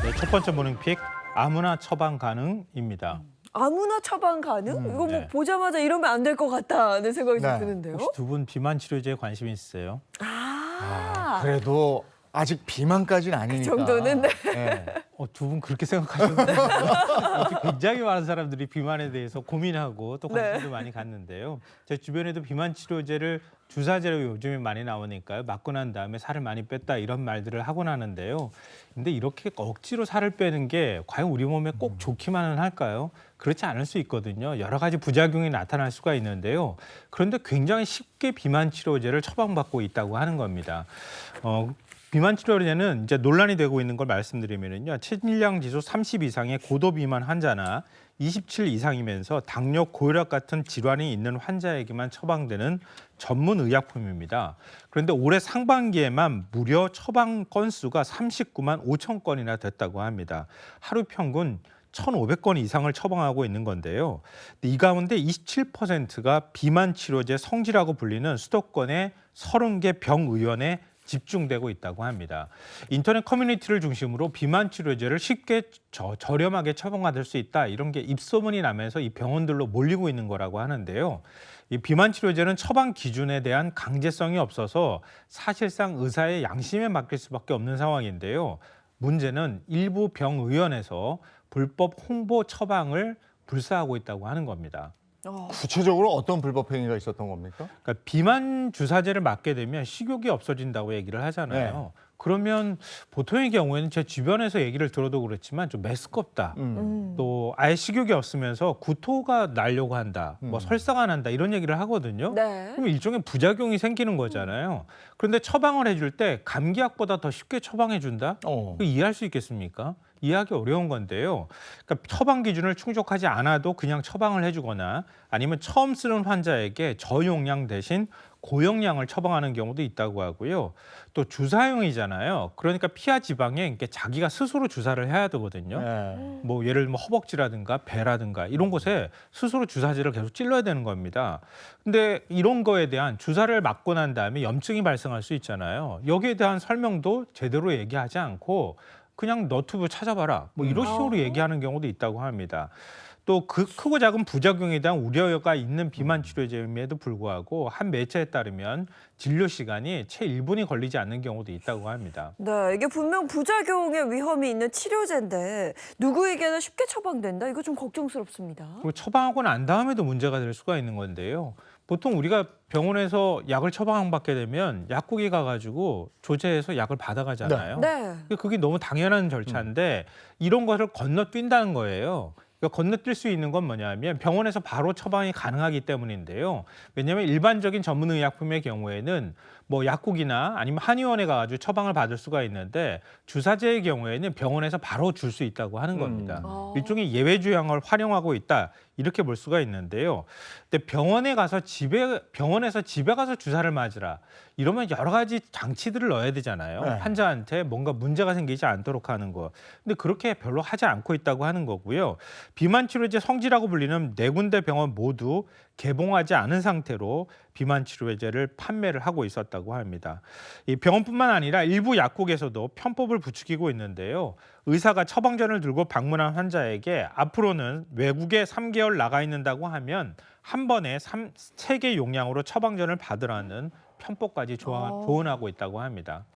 네, 첫 번째 모닝픽 아무나 처방 가능입니다. 아무나 처방 가능? 이거 뭐 네. 보자마자 이러면 안 될 것 같다는 생각이 좀 네. 드는데요. 혹시 두 분 비만 치료제에 관심 있으세요? 그래도 아직 비만까지는 아니니까. 정도는 네. 네. 두 분 그렇게 생각하시는데 굉장히 많은 사람들이 비만에 대해서 고민하고 또 관심도 많이 갖는데요. 제 주변에도 비만 치료제를 주사제로 요즘에 많이 나오니까요. 맞고 난 다음에 살을 많이 뺐다 이런 말들을 하곤 하는데요. 근데 이렇게 억지로 살을 빼는 게 과연 우리 몸에 꼭 좋기만은 할까요? 그렇지 않을 수 있거든요. 여러 가지 부작용이 나타날 수가 있는데요. 그런데 굉장히 쉽게 비만 치료제를 처방받고 있다고 하는 겁니다. 비만 치료제는 이제 논란이 되고 있는 걸 말씀드리면요. 체질량 지수 30 이상의 고도 비만 환자나 27 이상이면서 당뇨, 고혈압 같은 질환이 있는 환자에게만 처방되는 전문 의약품입니다. 그런데 올해 상반기에만 무려 처방 건수가 39만 5천 건이나 됐다고 합니다. 하루 평균 1,500건 이상을 처방하고 있는 건데요. 이 가운데 27%가 비만 치료제 성지라고 불리는 수도권의 30개 병의원에 집중되고 있다고 합니다. 인터넷 커뮤니티를 중심으로 비만 치료제를 쉽게 저렴하게 처방받을 수 있다. 이런 게 입소문이 나면서 이 병원들로 몰리고 있는 거라고 하는데요. 이 비만 치료제는 처방 기준에 대한 강제성이 없어서 사실상 의사의 양심에 맡길 수밖에 없는 상황인데요. 문제는 일부 병의원에서 불법 홍보 처방을 불사하고 있다고 하는 겁니다. 구체적으로 어떤 불법 행위가 있었던 겁니까? 그러니까 비만 주사제를 맞게 되면 식욕이 없어진다고 얘기를 하잖아요. 그러면 보통의 경우에는 제 주변에서 얘기를 들어도 그렇지만 좀 메스껍다. 또 아예 식욕이 없으면서 구토가 나려고 한다. 뭐 설사가 난다. 이런 얘기를 하거든요. 네. 그럼 일종의 부작용이 생기는 거잖아요. 그런데 처방을 해줄 때 감기약보다 더 쉽게 처방해 준다? 이해할 수 있겠습니까? 이해하기 어려운 건데요. 그러니까 처방 기준을 충족하지 않아도 그냥 처방을 해주거나 아니면 처음 쓰는 환자에게 저용량 대신 고용량을 처방하는 경우도 있다고 하고요. 또 주사형이잖아요. 그러니까 피하 지방에 이렇게 자기가 스스로 주사를 해야 되거든요. 뭐 예를 들면 허벅지라든가 배라든가 이런 곳에 스스로 주사제를 계속 찔러야 되는 겁니다. 근데 이런 거에 대한 주사를 맞고 난 다음에 염증이 발생할 수 있잖아요. 여기에 대한 설명도 제대로 얘기하지 않고 그냥 너튜브 찾아봐라. 뭐 이런 식으로 얘기하는 경우도 있다고 합니다. 또 그 크고 작은 부작용에 대한 우려가 있는 비만 치료제임에도 불구하고 한 매체에 따르면 진료 시간이 채 1분이 걸리지 않는 경우도 있다고 합니다. 네, 이게 분명 부작용의 위험이 있는 치료제인데 누구에게나 쉽게 처방된다? 이거 좀 걱정스럽습니다. 그리고 처방하고 난 다음에도 문제가 될 수가 있는 건데요. 보통 우리가 병원에서 약을 처방받게 되면 약국에 가가지고 조제해서 약을 받아가잖아요. 네. 그게 너무 당연한 절차인데 이런 것을 건너뛴다는 거예요. 그러니까 건너뛸 수 있는 건 뭐냐면 병원에서 바로 처방이 가능하기 때문인데요. 왜냐하면 일반적인 전문의약품의 경우에는 뭐 약국이나 아니면 한의원에 가가지고 처방을 받을 수가 있는데 주사제의 경우에는 병원에서 바로 줄 수 있다고 하는 겁니다. 일종의 예외 조항을 활용하고 있다. 이렇게 볼 수가 있는데요. 근데 병원에서 집에 가서 주사를 맞으라. 이러면 여러 가지 장치들을 넣어야 되잖아요. 환자한테 뭔가 문제가 생기지 않도록 하는 거. 근데 그렇게 별로 하지 않고 있다고 하는 거고요. 비만 치료제 성지라고 불리는 4군데 병원 모두 개봉하지 않은 상태로 비만 치료제를 판매를 하고 있었다고 합니다. 이 병원뿐만 아니라 일부 약국에서도 편법을 부추기고 있는데요. 의사가 처방전을 들고 방문한 환자에게 앞으로는 외국에 3개월 나가 있는다고 하면 한 번에 3개 용량으로 처방전을 받으라는 편법까지 조언하고 있다고 합니다.